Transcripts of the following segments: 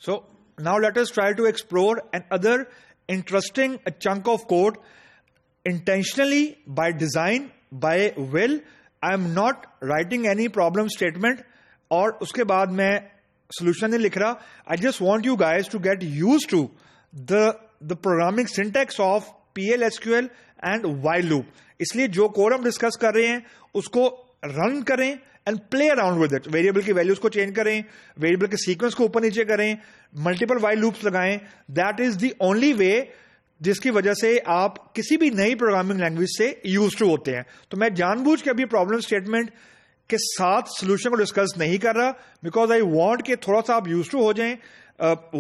So now let us try to explore another interesting chunk of code. Intentionally, by design, by will, I am not writing any problem statement और उसके बाद मैं solution नहीं लिख रहा. I just want you guys to get used to the programming syntax of PL/SQL and while loop. इसलिए जो code हम डिस्कस कर रहे हैं उसको रन करें and play around with it. Variable की वैल्यूज को चेंज करें, वेरिएबल के सीक्वेंस को ऊपर नीचे करें, मल्टीपल वाइल लूप्स लगाएं. That is the only way जिसकी वजह से आप किसी भी नई प्रोग्रामिंग लैंग्वेज से यूज टू होते हैं. तो मैं जानबूझ के अभी प्रॉब्लम स्टेटमेंट के साथ सोल्यूशन को डिस्कस नहीं कर रहा, बिकॉज आई वांट कि थोड़ा सा आप यूज टू हो जाएं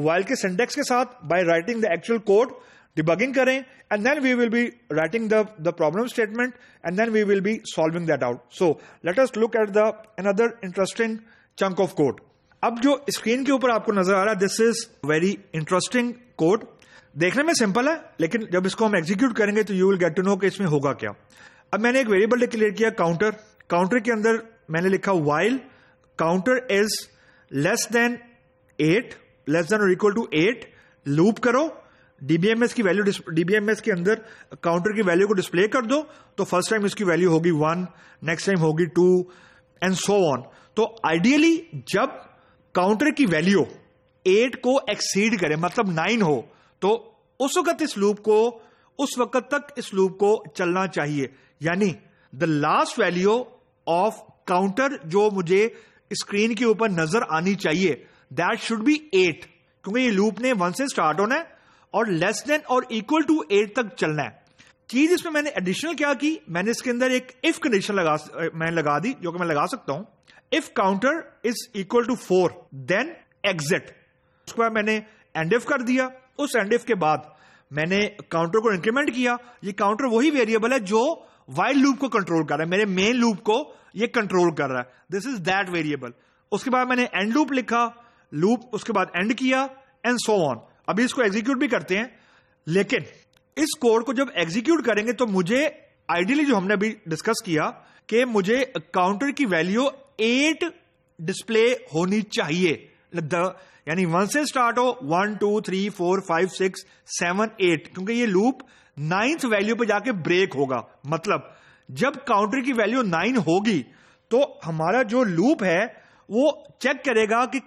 वाइल के सिंटेक्स के साथ by writing the actual code, debugging करें, and then we will be writing the problem statement and then we will be solving that out. So let us look at the another interesting chunk of code. अब जो screen के ऊपर आपको नजर आ रहा है, this is very interesting code. देखने में सिंपल है, लेकिन जब इसको हम एग्जीक्यूट करेंगे तो you will get to know कि इसमें होगा क्या. अब मैंने एक वेरिएबल डिक्लेयर किया काउंटर. काउंटर के अंदर मैंने लिखा while counter is less than 8, less than or equal to 8, loop करो. डीबीएमएस की वैल्यू, डीबीएमएस के अंदर काउंटर की वैल्यू को डिस्प्ले कर दो, तो फर्स्ट टाइम इसकी वैल्यू होगी 1, नेक्स्ट टाइम होगी 2 एंड सो ऑन. तो आइडियली जब काउंटर की वैल्यू 8 को एक्सीड करे, मतलब 9 हो, तो उस वक्त इस लूप को, उस वक्त तक इस लूप को चलना चाहिए. यानी the last value of counter जो मुझे स्क्रीन के ऊपर नजर आनी चाहिए, दैट शुड बी 8, क्योंकि ये लूप ने 1 से स्टार्ट होना है और लेस देन और इक्वल टू 8 तक चलना है. चीज इसमें मैंने एडिशनल क्या की, मैंने इसके अंदर एक इफ कंडीशन लगा दी, जो कि मैं लगा सकता हूं. If counter is equal to 4 then exit. उसके बाद मैंने एंड इफ कर दिया. उस एंड इफ के बाद मैंने काउंटर को इंक्रीमेंट किया. ये काउंटर वही वेरिएबल है जो वाइल लूप को कंट्रोल कर रहा है, मेरे मेन लूप को ये कंट्रोल कर रहा है. This is that variable. उसके बाद मैंने एंड लूप लिखा, लूप उसके बाद एंड किया एंड सो ऑन. अभी इसको एग्जीक्यूट भी करते हैं, लेकिन इस कोड को जब एग्जीक्यूट करेंगे तो मुझे आइडियली जो हमने अभी डिस्कस किया कि मुझे काउंटर की वैल्यू 8 डिस्प्ले होनी चाहिए. यानी 1 से स्टार्ट हो, 1 2 3 4 5 6 7 8, क्योंकि ये लूप 9th वैल्यू पे जाके ब्रेक होगा. मतलब जब काउंटर की वैल्यू 9 होगी तो हमारा जो लूप है वो चेक करेगा कि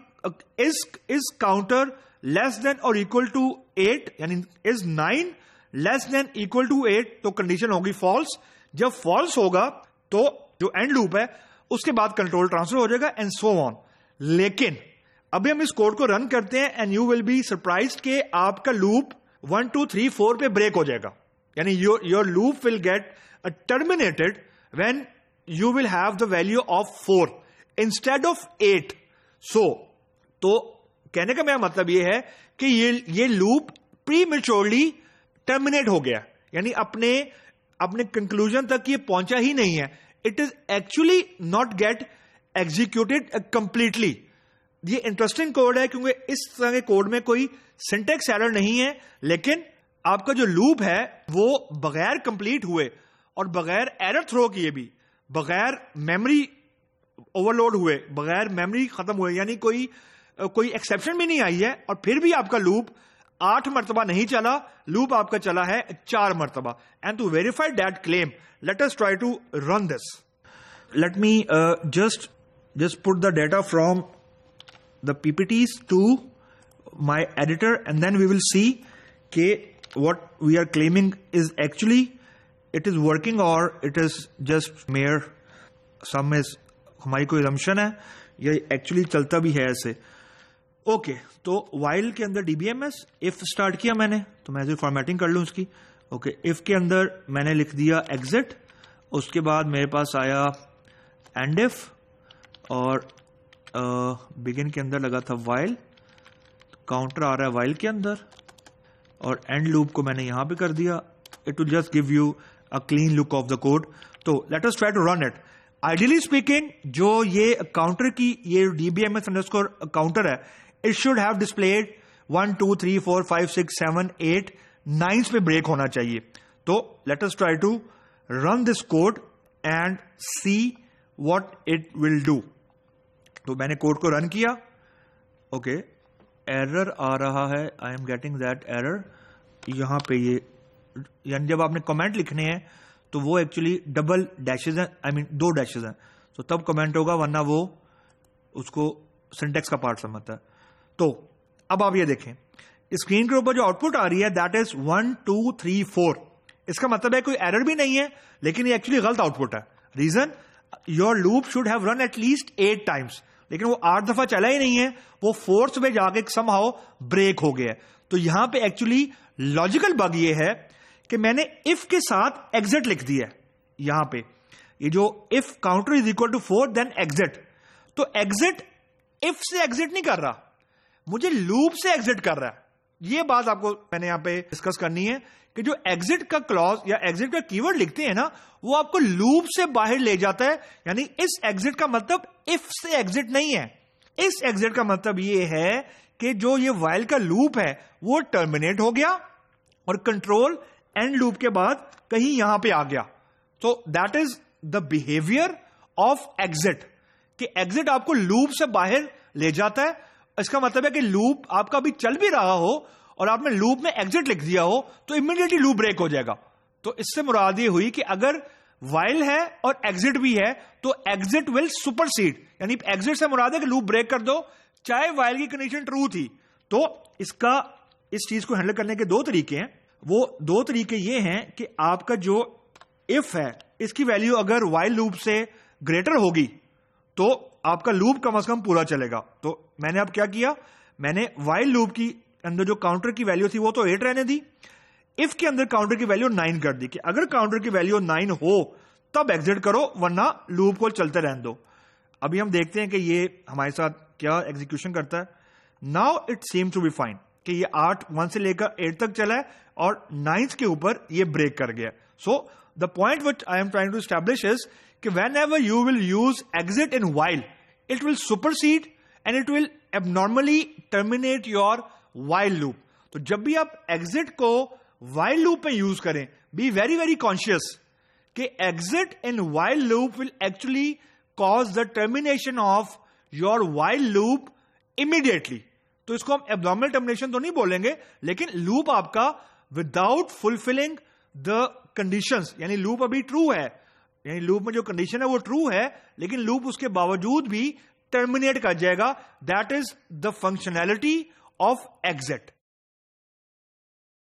इज काउंटर लेस देन और इक्वल टू 8, यानी is 9 less than equal to 8, तो कंडीशन होगी फॉल्स. जब फॉल्स होगा तो जो एंड लूप है उसके बाद कंट्रोल ट्रांसफर हो जाएगा एंड सो ऑन. लेकिन अभी हम इस कोड को रन करते हैं and you will be surprised कि आपका लूप 1 2 3 4 पे ब्रेक हो जाएगा. यानी your loop will get terminated when you will have the value of 4 instead of 8. सो तो कहने का मेरा मतलब यह है कि ये लूप प्रीमेच्योरली टर्मिनेट हो गया, यानी अपने कंक्लूजन तक ये पहुंचा ही नहीं है. It is actually not gate executed completely. ये इंटरेस्टिंग कोड है क्योंकि इस तरह के कोड में कोई सिंटेक्स एरर नहीं है, लेकिन आपका जो लूप है वो बगैर कंप्लीट हुए और बगैर एरर थ्रो किए भी, बगैर मेमोरी ओवरलोड हुए, बगैर मेमोरी खत्म हुए, यानी कोई एक्सेप्शन भी नहीं आई है, और फिर भी आपका लूप 8 मरतबा नहीं चला, लूप आपका चला है 4 मरतबा. And to verify that claim, let us try to run this. Let me just put the data from the PPTs to my editor, and then we will see what we are claiming is actually it is working or it is just mere some is हमारी कोई assumption है, ये actually चलता भी है ऐसे. Okay, तो while के अंदर DBMS if स्टार्ट किया मैंने, तो मैं फॉर्मेटिंग कर लूँ उसकी. ओके, if के अंदर मैंने लिख दिया exit, उसके बाद मेरे पास आया end if, और begin के अंदर लगा था while, काउंटर आ रहा है while के अंदर, और end loop को मैंने यहां पे कर दिया. It will just give you a clean look of the code. तो let us try to run it. Ideally speaking, जो ये काउंटर की ये DBMS underscore काउंटर है, it should have displayed 1 2 3 4 5 6 7 8 9 पे ब्रेक होना चाहिए. तो let us try to run this code and see what it will do. तो मैंने कोड को रन किया. ओके, एरर आ रहा है, I am getting that error. यहाँ पे ये यानी जब आपने कमेंट लिखने हैं तो वो एक्चुअली डबल डैशेज हैं, आई मीन 2 डैशेज हैं, तो तब कमेंट होगा, वरना वो उसको सिंटेक्स का पार्ट समझता है। तो अब आप ये देखें, स्क्रीन के ऊपर जो आउटपुट आ रही है दैट इज 1 2 3 4। इसका मतलब है कोई एरर भी नहीं है, लेकिन ये एक्चुअली गलत आउटपुट है। Reason, your loop should have run at least 8 times, लेकिन वो 8 दफा चला ही नहीं है, वो 4th में जाके समहाउ ब्रेक हो गया है। तो यहां पे एक्चुअली लॉजिकल बग ये है कि मैंने इफ के साथ एग्जिट लिख दिया है। यहां पे ये जो if counter is equal to 4 then exit, तो एग्जिट इफ से एग्जिट नहीं कर रहा, मुझे लूप से एग्जिट कर रहा है। ये बात आपको मैंने यहां पे डिस्कस करनी है कि जो एग्जिट का क्लॉज या एग्जिट का कीवर्ड लिखते हैं ना, वो आपको लूप से बाहर ले जाता है। यानी इस एग्जिट का मतलब इफ से एग्जिट नहीं है, इस एग्जिट का मतलब ये है कि जो ये व्हाइल का लूप है वो टर्मिनेट हो गया और कंट्रोल एंड लूप के बाद कहीं यहां पे आ गया। तो that is the behaviour of exit, कि एग्जिट आपको लूप से बाहर ले जाता है। इसका मतलब है कि लूप आपका अभी चल भी रहा हो और आपने लूप में एग्जिट लिख दिया हो तो इमीडिएटली लूप ब्रेक हो जाएगा। तो इससे मुराद ये हुई कि अगर व्हाइल है और एग्जिट भी है तो एग्जिट विल सुपरसीड, यानी एग्जिट से मुराद है कि लूप ब्रेक कर दो, चाहे व्हाइल की कंडीशन ट्रू थी। तो इसका इस चीज को हैंडल करने के 2 तरीके हैं। वो 2 तरीके ये हैं कि आपका जो इफ है इसकी वैल्यू अगर व्हाइल लूप से ग्रेटर होगी तो आपका लूप कम से कम पूरा चलेगा। तो मैंने अब क्या किया, मैंने व्हाइल लूप की अंदर जो काउंटर की वैल्यू थी वो तो 8 रहने दी, इफ के अंदर काउंटर की वैल्यू 9 कर दी कि अगर काउंटर की वैल्यू 9 हो तब एग्जिट करो, वरना लूप को चलते रहने दो। अभी हम देखते हैं कि ये हमारे साथ क्या एग्जीक्यूशन करता है। Now it seems to be fine कि ये 1 से लेकर 8 तक चला है और 9th के ऊपर ये ब्रेक कर गया। So the point which I am trying to establish is कि whenever you will use exit in while, it will supersede and it will abnormally terminate your while loop. तो जब भी आप exit को while loop में use करें, be very very conscious कि exit in while loop will actually cause the termination of your while loop immediately. तो इसको हम abnormal termination तो नहीं बोलेंगे, लेकिन loop आपका without fulfilling the conditions, यानी loop अभी true है, यानी लूप में जो कंडीशन है वो ट्रू है, लेकिन लूप उसके बावजूद भी टर्मिनेट कर जाएगा। That is the functionality of exit.